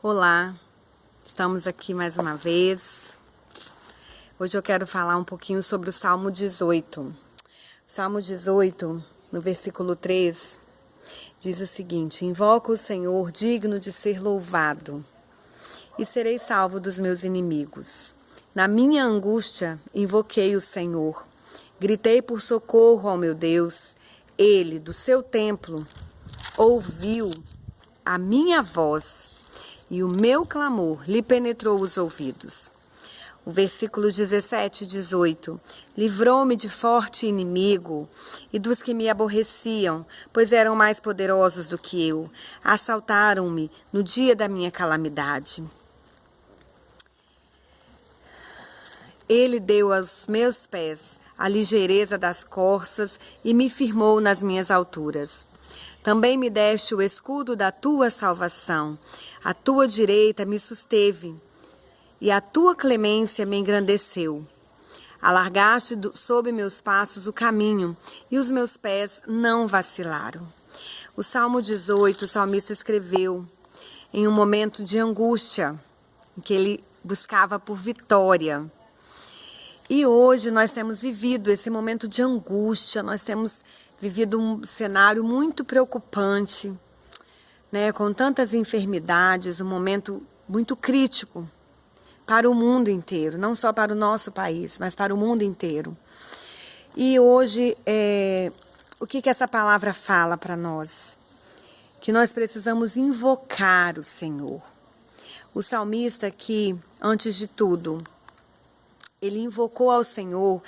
Olá, estamos aqui mais uma vez. Hoje eu quero falar um pouquinho sobre o Salmo 18. Salmo 18, no versículo 3, diz o seguinte: Invoco o Senhor digno de ser louvado, e serei salvo dos meus inimigos. Na minha angústia, invoquei o Senhor. Gritei por socorro ao meu Deus. Ele, do seu templo, ouviu a minha voz, e o meu clamor lhe penetrou os ouvidos. O versículo 17 e 18. Livrou-me de forte inimigo e dos que me aborreciam, pois eram mais poderosos do que eu. Assaltaram-me no dia da minha calamidade. Ele deu aos meus pés a ligeireza das corças e me firmou nas minhas alturas. Também me deste o escudo da tua salvação. A tua direita me susteve, e a tua clemência me engrandeceu. Alargaste sob meus passos o caminho, e os meus pés não vacilaram. O Salmo 18, o salmista escreveu em um momento de angústia, em que ele buscava por vitória. E hoje nós temos vivido esse momento de angústia, nós temos vivido um cenário muito preocupante, né, com tantas enfermidades, um momento muito crítico para o mundo inteiro, não só para o nosso país, mas para o mundo inteiro. E hoje, o que essa palavra fala para nós? Que nós precisamos invocar o Senhor. O salmista aqui, antes de tudo, ele invocou ao Senhor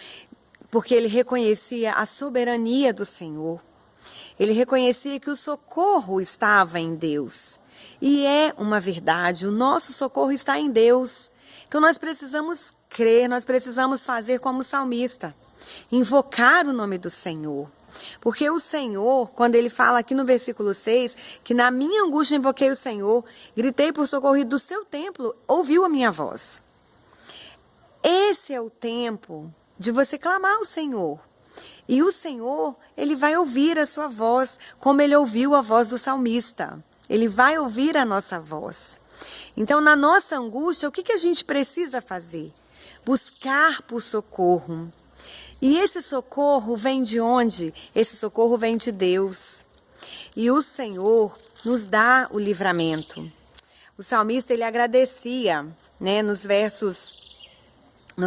porque ele reconhecia a soberania do Senhor. Ele reconhecia que o socorro estava em Deus. E é uma verdade, o nosso socorro está em Deus. Então nós precisamos crer, nós precisamos fazer como o salmista, invocar o nome do Senhor. Porque o Senhor, quando ele fala aqui no versículo 6, que na minha angústia invoquei o Senhor, gritei por socorro e do seu templo, ouviu a minha voz. Esse é o tempo de você clamar ao Senhor. E o Senhor, ele vai ouvir a sua voz, como ele ouviu a voz do salmista. Ele vai ouvir a nossa voz. Então, na nossa angústia, o que a gente precisa fazer? Buscar por socorro. E esse socorro vem de onde? Esse socorro vem de Deus. E o Senhor nos dá o livramento. O salmista, ele agradecia, né, no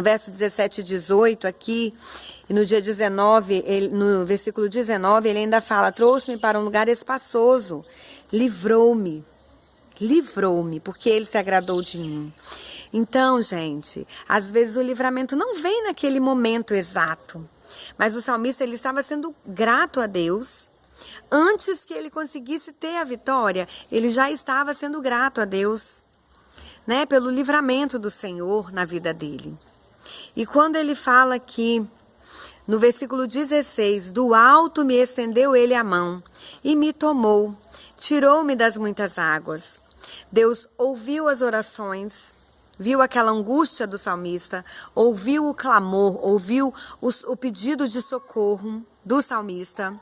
verso 17 e 18 aqui, e no dia 19, no versículo 19, ele ainda fala: trouxe-me para um lugar espaçoso, livrou-me, porque ele se agradou de mim. Então, gente, às vezes o livramento não vem naquele momento exato, mas o salmista, ele estava sendo grato a Deus. Antes que ele conseguisse ter a vitória, ele já estava sendo grato a Deus, né, pelo livramento do Senhor na vida dele. E quando ele fala aqui, no versículo 16, do alto me estendeu ele a mão e me tomou, tirou-me das muitas águas. Deus ouviu as orações, viu aquela angústia do salmista, ouviu o clamor, ouviu o pedido de socorro do salmista.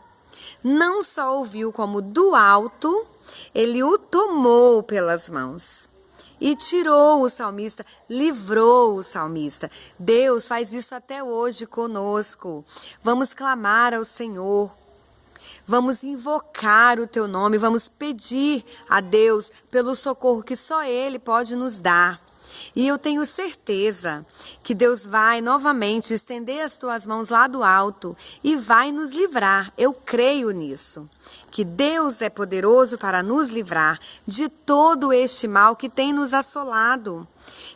Não só ouviu, como do alto, ele o tomou pelas mãos. E tirou o salmista, livrou o salmista. Deus faz isso até hoje conosco. Vamos clamar ao Senhor. Vamos invocar o teu nome. Vamos pedir a Deus pelo socorro que só Ele pode nos dar. E eu tenho certeza que Deus vai novamente estender as tuas mãos lá do alto e vai nos livrar. Eu creio nisso. Que Deus é poderoso para nos livrar de todo este mal que tem nos assolado,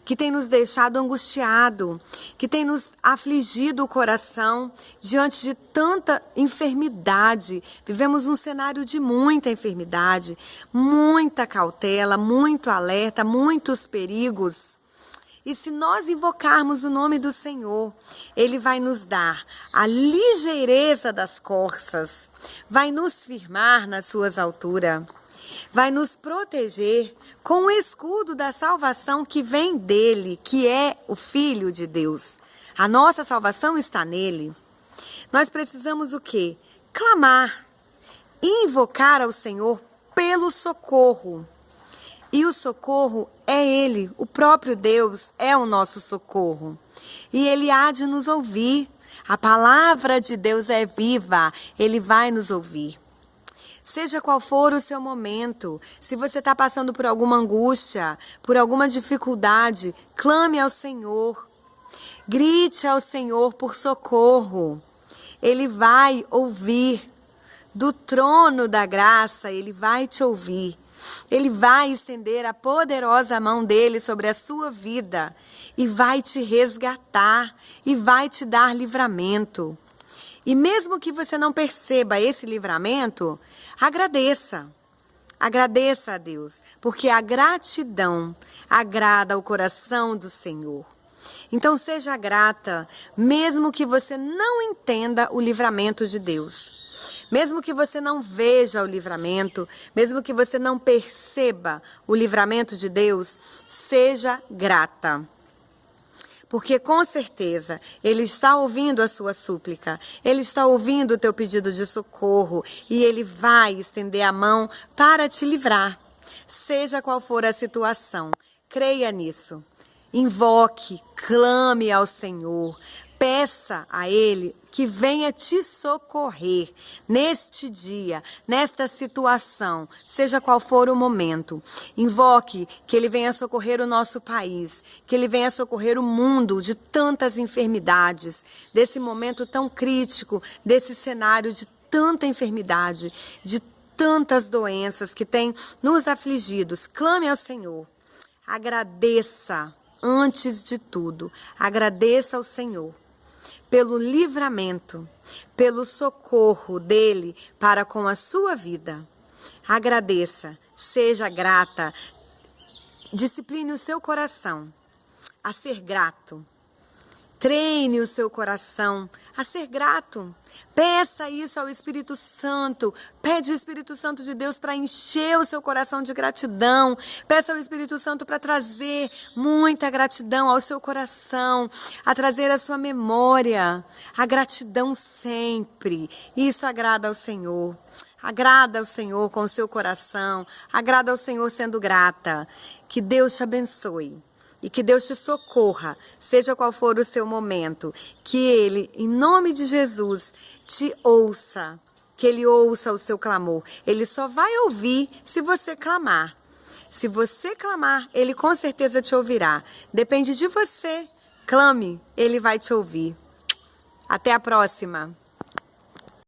que tem nos deixado angustiado, que tem nos afligido o coração diante de tanta enfermidade. Vivemos um cenário de muita enfermidade, muita cautela, muito alerta, muitos perigos. E se nós invocarmos o nome do Senhor, Ele vai nos dar a ligeireza das corças, vai nos firmar nas suas alturas, vai nos proteger com o escudo da salvação que vem dEle, que é o Filho de Deus. A nossa salvação está nele. Nós precisamos o quê? Clamar, invocar ao Senhor pelo socorro. E o socorro é Ele, o próprio Deus é o nosso socorro. E Ele há de nos ouvir. A palavra de Deus é viva, Ele vai nos ouvir. Seja qual for o seu momento, se você está passando por alguma angústia, por alguma dificuldade, clame ao Senhor. Grite ao Senhor por socorro. Ele vai ouvir. Do trono da graça, Ele vai te ouvir. Ele vai estender a poderosa mão dele sobre a sua vida e vai te resgatar e vai te dar livramento. E mesmo que você não perceba esse livramento, agradeça. Agradeça a Deus, porque a gratidão agrada o coração do Senhor. Então seja grata, mesmo que você não entenda o livramento de Deus. Mesmo que você não veja o livramento, mesmo que você não perceba o livramento de Deus, seja grata. Porque com certeza Ele está ouvindo a sua súplica, Ele está ouvindo o teu pedido de socorro e Ele vai estender a mão para te livrar. Seja qual for a situação, creia nisso. Invoque, clame ao Senhor. Peça a Ele que venha te socorrer neste dia, nesta situação, seja qual for o momento. Invoque que Ele venha socorrer o nosso país, que Ele venha socorrer o mundo de tantas enfermidades, desse momento tão crítico, desse cenário de tanta enfermidade, de tantas doenças que têm nos afligidos. Clame ao Senhor. Agradeça, antes de tudo, agradeça ao Senhor pelo livramento, pelo socorro dele para com a sua vida. Agradeça, seja grata, discipline o seu coração a ser grato. Treine o seu coração a ser grato. Peça isso ao Espírito Santo. Pede o Espírito Santo de Deus para encher o seu coração de gratidão. Peça ao Espírito Santo para trazer muita gratidão ao seu coração, a trazer à sua memória a gratidão sempre. Isso agrada ao Senhor. Agrada ao Senhor com o seu coração. Agrada ao Senhor sendo grata. Que Deus te abençoe. E que Deus te socorra, seja qual for o seu momento. Que Ele, em nome de Jesus, te ouça. Que Ele ouça o seu clamor. Ele só vai ouvir se você clamar. Se você clamar, Ele com certeza te ouvirá. Depende de você. Clame, Ele vai te ouvir. Até a próxima.